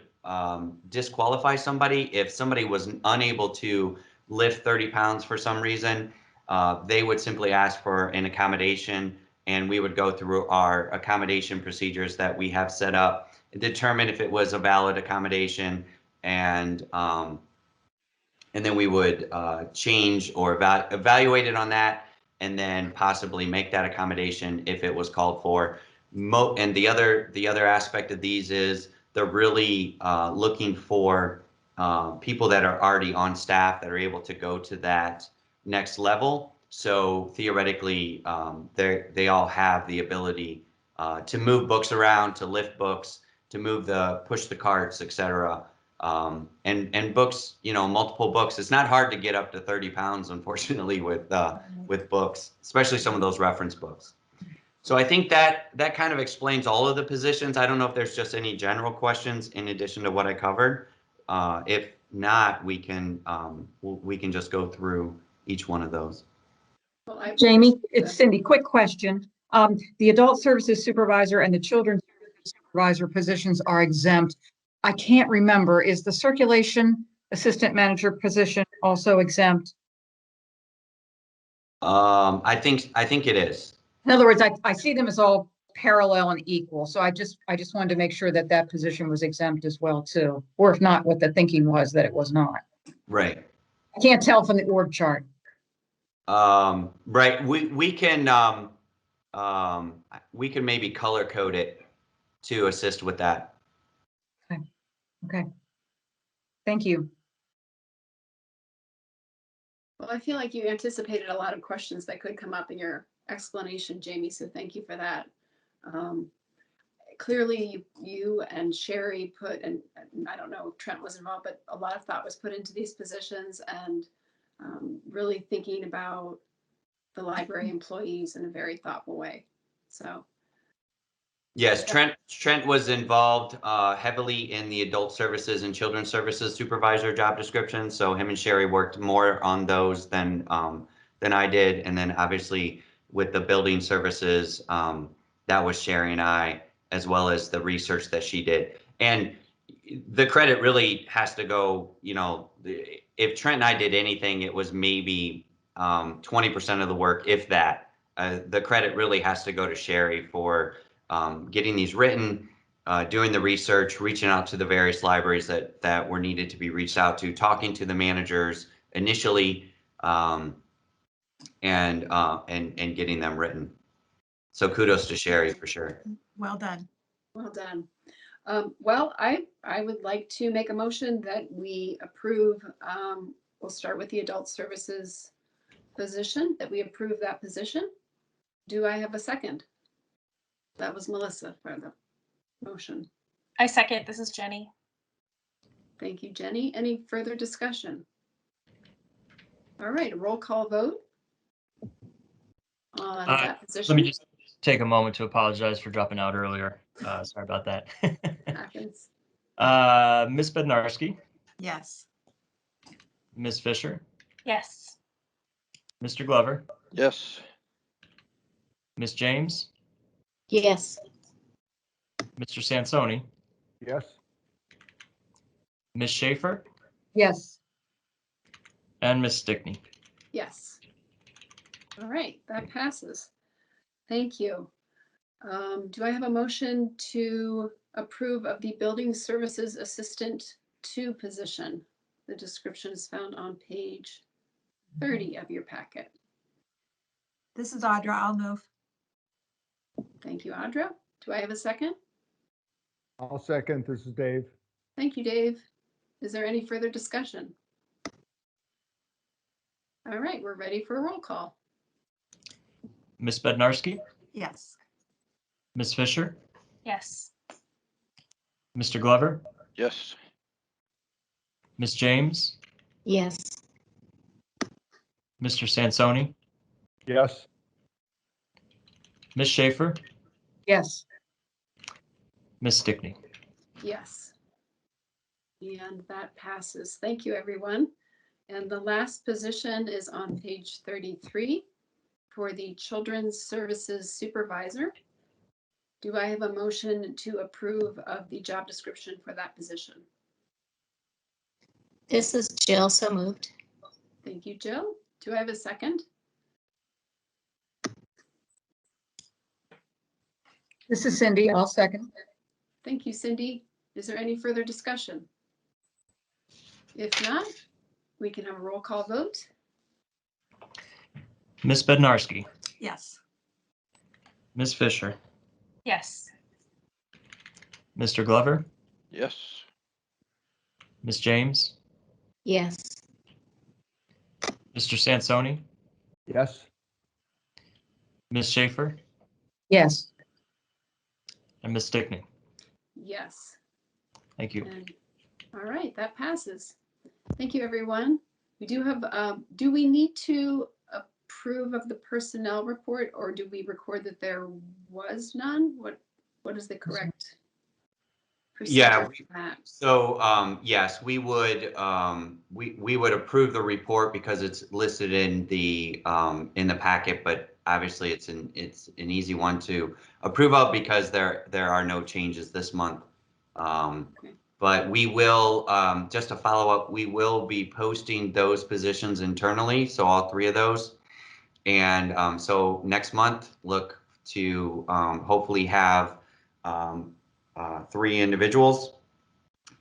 Speaker 5: disqualify somebody. If somebody was unable to lift 30 pounds for some reason, they would simply ask for an accommodation, and we would go through our accommodation procedures that we have set up and determine if it was a valid accommodation, and then we would change or evaluate it on that, and then possibly make that accommodation if it was called for. And the other aspect of these is they're really looking for people that are already on staff that are able to go to that next level. So theoretically, they all have the ability to move books around, to lift books, to push the carts, etc. And books, multiple books. It's not hard to get up to 30 pounds, unfortunately, with books, especially some of those reference books. So I think that kind of explains all of the positions. I don't know if there's just any general questions in addition to what I covered. If not, we can just go through each one of those.
Speaker 2: Well,
Speaker 3: Jamie, it's Cindy. Quick question. The adult services supervisor and the children's supervisor positions are exempt. I can't remember, is the circulation assistant manager position also exempt?
Speaker 5: I think it is.
Speaker 3: In other words, I see them as all parallel and equal. So I just wanted to make sure that that position was exempt as well too, or if not, what the thinking was that it was not.
Speaker 5: Right.
Speaker 3: I can't tell from the org chart.
Speaker 5: Right. We can maybe color code it to assist with that.
Speaker 3: Okay. Thank you.
Speaker 2: Well, I feel like you anticipated a lot of questions that could come up in your explanation, Jamie, so thank you for that. Clearly, you and Sherry put, and I don't know if Trent was involved, but a lot of thought was put into these positions and really thinking about the library employees in a very thoughtful way. So.
Speaker 5: Yes, Trent was involved heavily in the adult services and children's services supervisor job description. So him and Sherry worked more on those than I did. And then obviously with the building services, that was Sherry and I, as well as the research that she did. And the credit really has to go, if Trent and I did anything, it was maybe 20% of the work, if that. The credit really has to go to Sherry for getting these written, doing the research, reaching out to the various libraries that were needed to be reached out to, talking to the managers initially, and getting them written. So kudos to Sherry for sure.
Speaker 6: Well done.
Speaker 2: Well done. Well, I would like to make a motion that we approve, we'll start with the adult services position, that we approve that position. Do I have a second? That was Melissa for the motion.
Speaker 11: I second. This is Jenny.
Speaker 2: Thank you, Jenny. Any further discussion? All right, a roll call vote on that position.
Speaker 8: Let me just take a moment to apologize for dropping out earlier. Sorry about that.
Speaker 2: Happens.
Speaker 8: Ms. Bednarski,
Speaker 6: Yes.
Speaker 8: Ms. Fisher,
Speaker 11: Yes.
Speaker 8: Mr. Glover,
Speaker 9: Yes.
Speaker 8: Ms. James,
Speaker 4: Yes.
Speaker 8: Mr. Sansoni,
Speaker 7: Yes.
Speaker 8: Ms. Schaefer,
Speaker 3: Yes.
Speaker 8: and Ms. Stickney.
Speaker 2: Yes. All right, that passes. Thank you. Do I have a motion to approve of the building services assistant 2 position? The description is found on page 30 of your packet.
Speaker 6: This is Audra. I'll move.
Speaker 2: Thank you, Audra. Do I have a second?
Speaker 7: I'll second. This is Dave.
Speaker 2: Thank you, Dave. Is there any further discussion? All right, we're ready for a roll call.
Speaker 8: Ms. Bednarski,
Speaker 6: Yes.
Speaker 8: Ms. Fisher,
Speaker 11: Yes.
Speaker 8: Mr. Glover,
Speaker 9: Yes.
Speaker 8: Ms. James,
Speaker 4: Yes.
Speaker 8: Mr. Sansoni,
Speaker 7: Yes.
Speaker 8: Ms. Schaefer,
Speaker 3: Yes.
Speaker 8: Ms. Stickney.
Speaker 2: Yes. And that passes. Thank you, everyone. And the last position is on page 33 for the Children's Services Supervisor. Do I have a motion to approve of the job description for that position?
Speaker 4: This is Jill, so moved.
Speaker 2: Thank you, Jill. Do I have a second?
Speaker 3: This is Cindy. I'll second.
Speaker 2: Thank you, Cindy. Is there any further discussion? If not, we can have a roll call vote.
Speaker 8: Ms. Bednarski,
Speaker 6: Yes.
Speaker 8: Ms. Fisher,
Speaker 11: Yes.
Speaker 8: Mr. Glover,
Speaker 9: Yes.
Speaker 8: Ms. James,
Speaker 4: Yes.
Speaker 8: Mr. Sansoni,
Speaker 7: Yes.
Speaker 8: Ms. Schaefer,
Speaker 3: Yes.
Speaker 8: and Ms. Stickney.
Speaker 2: Yes.
Speaker 8: Thank you.
Speaker 2: And, all right, that passes. Thank you, everyone. We do have, do we need to approve of the personnel report, or do we record that there was none? What is the correct
Speaker 5: Yeah,
Speaker 2: procedure for that?
Speaker 5: So, yes, we would approve the report because it's listed in the packet, but obviously it's an easy one to approve of because there are no changes this month.
Speaker 2: Okay.
Speaker 5: But we will, just to follow up, we will be posting those positions internally, so all three of those. And so next month, look to hopefully have 3 individuals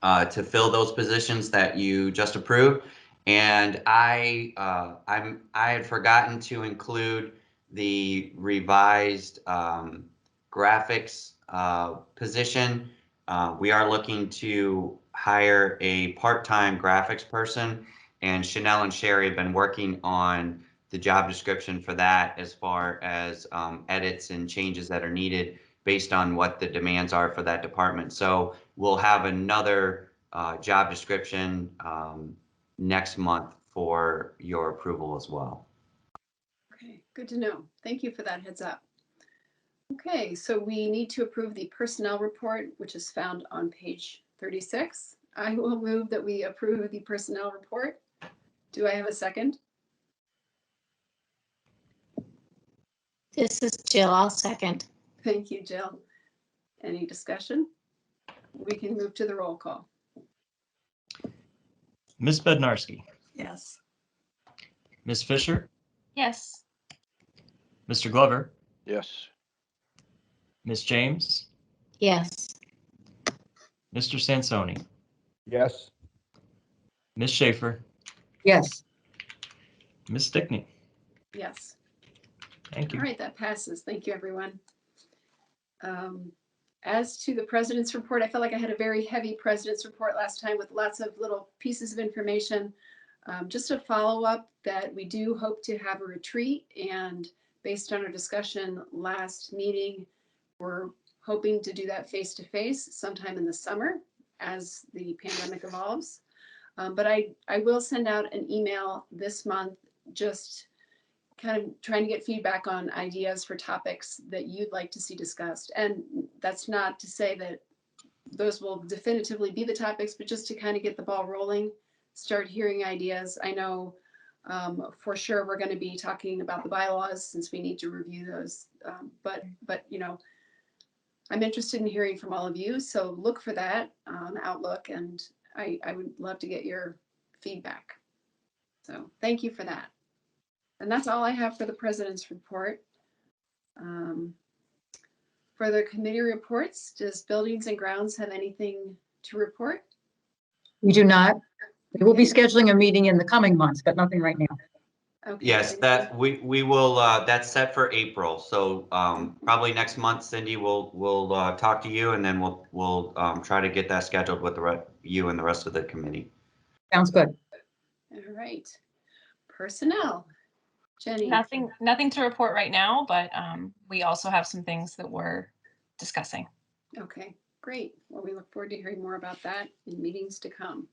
Speaker 5: to fill those positions that you just approved. And I had forgotten to include the revised graphics position. We are looking to hire a part-time graphics person, and Chanel and Sherry have been working on the job description for that as far as edits and changes that are needed based on what the demands are for that department. So we'll have another job description next month for your approval as well.
Speaker 2: Okay, good to know. Thank you for that heads up. Okay, so we need to approve the personnel report, which is found on page 36. I will move that we approve the personnel report. Do I have a second?
Speaker 4: This is Jill. I'll second.
Speaker 2: Thank you, Jill. Any discussion? We can move to the roll call.
Speaker 8: Ms. Bednarski,
Speaker 6: Yes.
Speaker 8: Ms. Fisher,
Speaker 11: Yes.
Speaker 8: Mr. Glover,
Speaker 9: Yes.
Speaker 8: Ms. James,
Speaker 4: Yes.
Speaker 8: Mr. Sansoni,
Speaker 7: Yes.
Speaker 8: Ms. Schaefer,
Speaker 3: Yes.
Speaker 8: Ms. Stickney.
Speaker 2: Yes.
Speaker 8: Thank
Speaker 2: All
Speaker 8: you.
Speaker 2: right, that passes. Thank you, everyone. As to the president's report, I felt like I had a very heavy president's report last time with lots of little pieces of information. Just a follow up that we do hope to have a retreat, and based on our discussion last meeting, we're hoping to do that face to face sometime in the summer as the pandemic evolves. But I will send out an email this month just kind of trying to get feedback on ideas for topics that you'd like to see discussed. And that's not to say that those will definitively be the topics, but just to kind of get the ball rolling, start hearing ideas. I know for sure we're going to be talking about the bylaws since we need to review those. But you know, I'm interested in hearing from all of you. So look for that on Outlook, and I would love to get your feedback. So thank you for that. And that's all I have for the president's report. Further committee reports, does Buildings and Grounds have anything to report?
Speaker 3: We do not. We will be scheduling a meeting in the coming months, but nothing right now.
Speaker 2: Okay.
Speaker 5: Yes, that we will. That's set for April. So probably next month, Cindy will talk to you, and then we'll try to get that scheduled with you and the rest of the committee.
Speaker 3: Sounds good.
Speaker 2: All right. Personnel. Jenny.
Speaker 11: Nothing to report right now, but we also have some things that we're discussing.
Speaker 2: Okay, great. Well, we look forward to hearing more about that in meetings to come.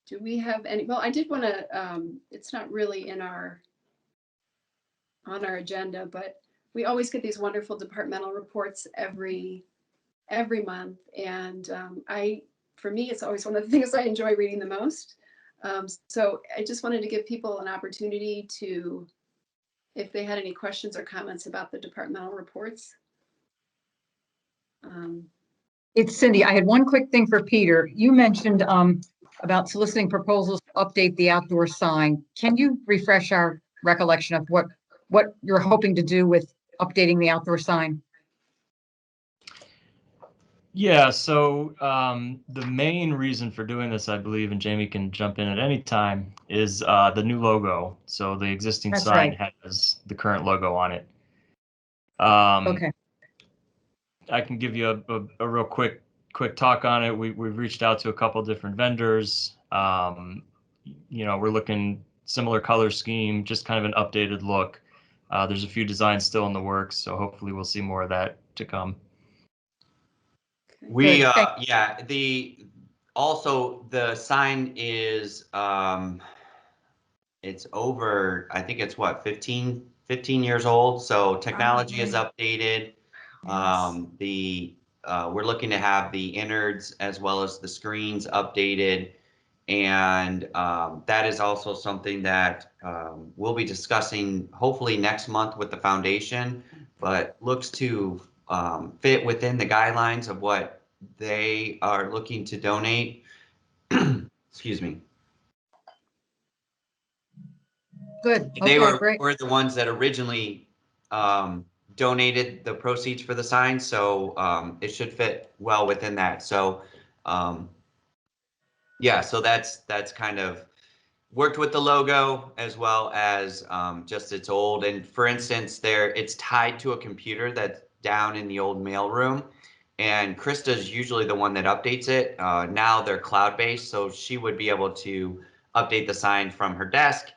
Speaker 2: Do we have any, well, I did want to, it's not really on our agenda, but we always get these wonderful departmental reports every month. And for me, it's always one of the things I enjoy reading the most. So I just wanted to give people an opportunity to, if they had any questions or comments about the departmental reports.
Speaker 3: It's Cindy. I had one quick thing for Peter. You mentioned about soliciting proposals to update the outdoor sign. Can you refresh our recollection of what you're hoping to do with updating the outdoor sign?
Speaker 8: Yeah, so the main reason for doing this, I believe, and Jamie can jump in at any time, is the new logo. So the existing
Speaker 3: That's
Speaker 8: sign
Speaker 3: right.
Speaker 8: has the current logo on it.
Speaker 3: Okay.
Speaker 8: I can give you a real quick talk on it. We've reached out to a couple different vendors. You know, we're looking similar color scheme, just kind of an updated look. There's a few designs still in the works, so hopefully we'll see more of that to come.
Speaker 5: We,
Speaker 3: Good.
Speaker 5: yeah, also the sign is, it's over, I think it's what, 15 years old. So technology is updated. We're looking to have the innards as well as the screens updated. And that is also something that we'll be discussing hopefully next month with the foundation, but looks to fit within the guidelines of what they are looking to donate. Excuse me.
Speaker 3: Good.
Speaker 5: They
Speaker 3: Okay, great.
Speaker 5: were the ones that originally donated the proceeds for the sign, so it should fit well within that. So yeah, so that's kind of worked with the logo as well as just it's old. And for instance, it's tied to a computer that's down in the old mailroom. And Krista's usually the one that updates it. Now they're cloud-based, so she would be able to update the sign from her desk.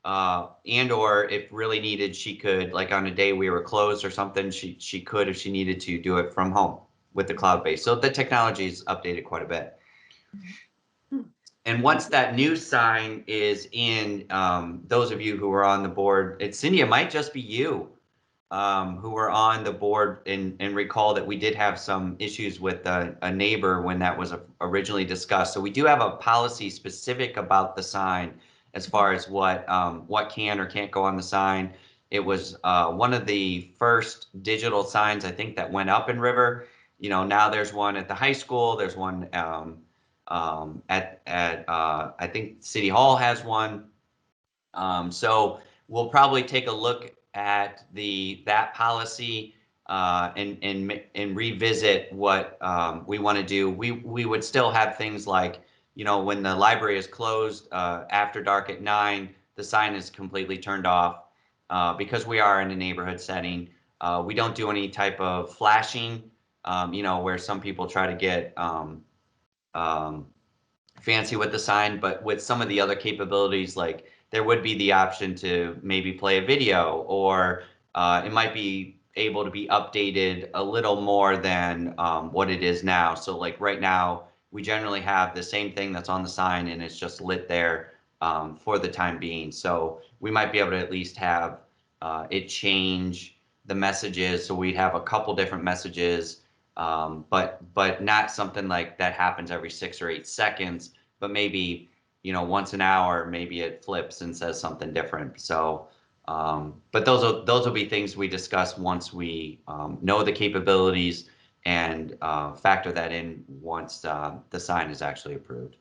Speaker 5: And or if really needed, she could, like on a day we were closed or something, she could, if she needed to, do it from home with the cloud-based. So the technology is updated quite a bit. And once that new sign is in, those of you who were on the board, Cindy, it might just be you who were on the board and recall that we did have some issues with a neighbor when that was originally discussed. So we do have a policy specific about the sign as far as what can or can't go on the sign. It was one of the first digital signs, I think, that went up in River. You know, now there's one at the high school. There's one at I think City Hall has one. So we'll probably take a look at that policy and revisit what we want to do. We would still have things like, you know, when the library is closed after dark at 9, the sign is completely turned off because we are in a neighborhood setting. We don't do any type of flashing, you know, where some people try to get fancy with the sign, but with some of the other capabilities, like there would be the option to maybe play a video, or it might be able to be updated a little more than what it is now. So like right now, we generally have the same thing that's on the sign and it's just lit there for the time being. So we might be able to at least have it change the messages. So we'd have a couple different messages, but not something like that happens every 6 or 8 seconds, but maybe, you know, once an hour, maybe it flips and says something different. So, but those will be things we discuss once we know the capabilities and factor that in once the sign is actually approved.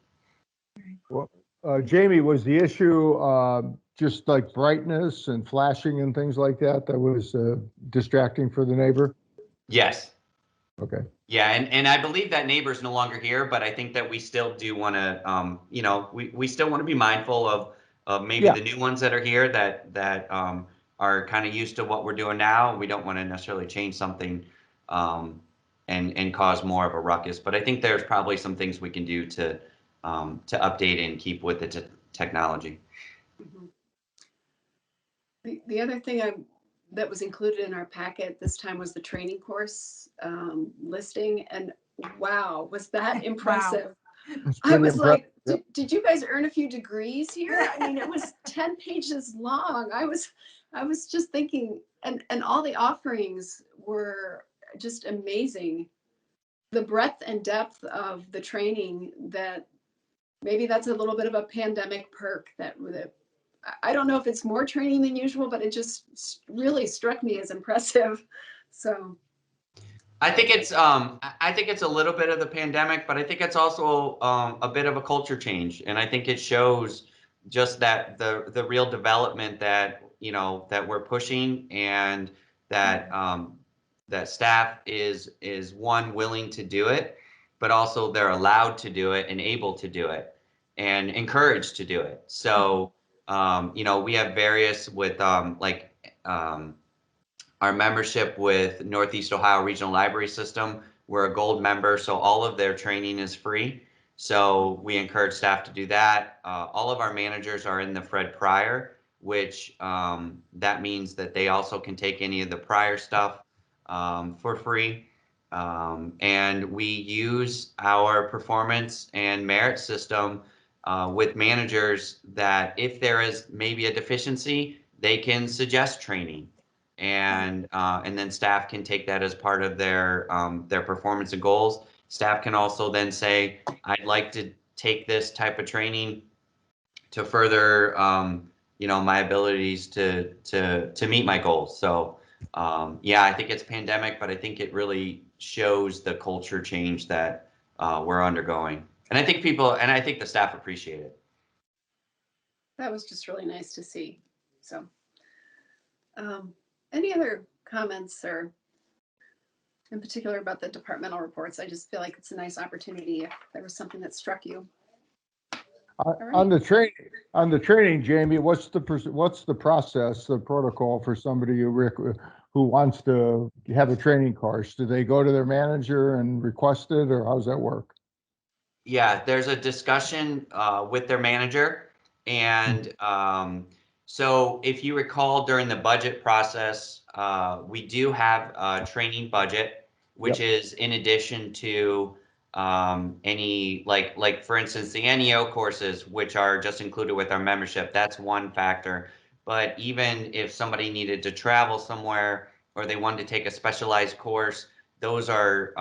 Speaker 7: Well, Jamie, was the issue just like brightness and flashing and things like that was distracting for the neighbor?
Speaker 5: Yes.
Speaker 7: Okay.
Speaker 5: Yeah, and I believe that neighbor's no longer here, but I think that we still do want to, you know, we still want to be mindful of maybe the new ones that are here that are kind of used to what we're doing now. We don't want to necessarily change something and cause more of a ruckus. But I think there's probably some things we can do to update and keep with the technology.
Speaker 2: The other thing that was included in our packet this time was the training course listing, and wow, was that impressive. I was like, did you guys earn a few degrees here? I mean, it was 10 pages long. I was just thinking, and all the offerings were just amazing. The breadth and depth of the training, that maybe that's a little bit of a pandemic perk that I don't know if it's more training than usual, but it just really struck me as impressive. So
Speaker 5: I think it's a little bit of the pandemic, but I think it's also a bit of a culture change, and I think it shows just that the real development that, you know, that we're pushing, and that that staff is one, willing to do it, but also they're allowed to do it and able to do it and encouraged to do it. So you know, we have various with our membership with Northeast Ohio Regional Library System. We're a gold member, so all of their training is free. So we encourage staff to do that. All of our managers are in the Fred Pryor, which that means that they also can take any of the prior stuff for free. And we use our performance and merit system with managers that if there is maybe a deficiency, they can suggest training. And then staff can take that as part of their performance and goals. Staff can also then say, I'd like to take this type of training to further, my abilities to meet my goals. So, yeah, I think it's pandemic, but I think it really shows the culture change that we're undergoing. And I think the staff appreciate it.
Speaker 2: That was just really nice to see. So, any other comments or in particular about the departmental reports? I just feel like it's a nice opportunity if there was something that struck you.
Speaker 7: On the training, Jamie, what's the process, the protocol for somebody who wants to have a training course? Do they go to their manager and request it, or how does that work?
Speaker 5: Yeah, there's a discussion with their manager. And so if you recall during the budget process, we do have a training budget, which is in addition to any like for instance, the NEO courses, which are just included with our membership. That's one factor. But even if somebody needed to travel somewhere or they wanted to take a specialized course, those are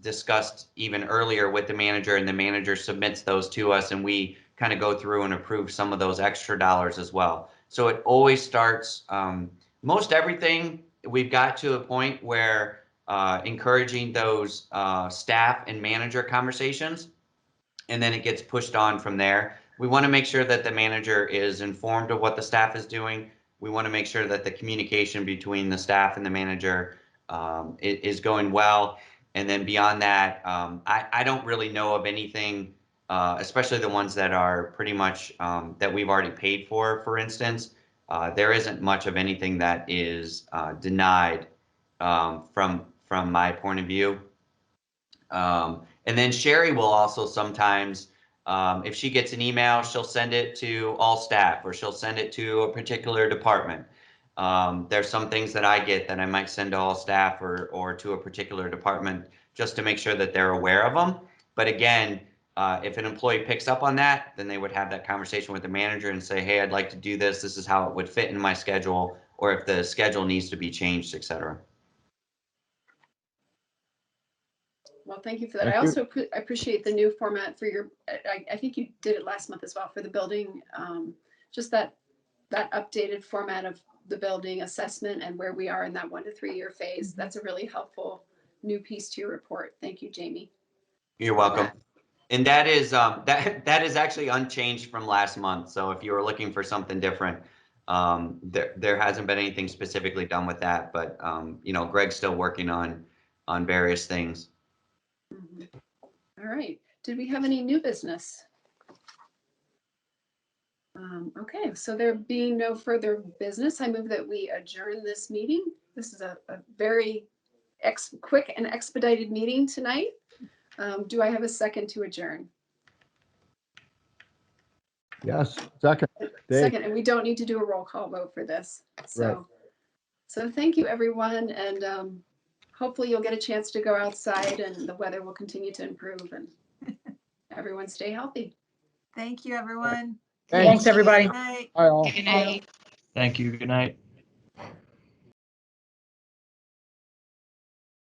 Speaker 5: discussed even earlier with the manager, and the manager submits those to us, and we kind of go through and approve some of those extra dollars as well. So it always starts, most everything we've got to a point where encouraging those staff and manager conversations, and then it gets pushed on from there. We want to make sure that the manager is informed of what the staff is doing. We want to make sure that the communication between the staff and the manager is going well. And then beyond that, I don't really know of anything, especially the ones that are pretty much that we've already paid for instance. There isn't much of anything that is denied from my point of view. And then Sherry will also sometimes, if she gets an email, she'll send it to all staff, or she'll send it to a particular department. There's some things that I get that I might send to all staff or to a particular department just to make sure that they're aware of them. But again, if an employee picks up on that, then they would have that conversation with the manager and say, hey, I'd like to do this. This is how it would fit in my schedule, or if the schedule needs to be changed, et cetera.
Speaker 2: Well, thank you for that. I also appreciate the new format for your, I think you did it last month as well for the building, just that updated format of the building assessment and where we are in that 1 to 3 year phase. That's a really helpful new piece to your report. Thank you, Jamie.
Speaker 5: You're welcome. And that is that is actually unchanged from last month. So if you were looking for something different, there hasn't been anything specifically done with that. But Greg's still working on various things.
Speaker 2: Mm-hmm. All right. Did we have any new business? Okay, so there being no further business, I move that we adjourn this meeting. This is a very quick and expedited meeting tonight. Do I have a second to adjourn?
Speaker 7: Yes, second.
Speaker 2: Second, and we don't need to do a roll call vote for this. So thank you, everyone, and hopefully you'll get a chance to go outside and the weather will continue to improve and everyone stay healthy.
Speaker 6: Thank you, everyone.
Speaker 3: Thanks, everybody.
Speaker 6: Good night.
Speaker 7: Bye all.
Speaker 4: Good night.
Speaker 8: Thank you. Good night.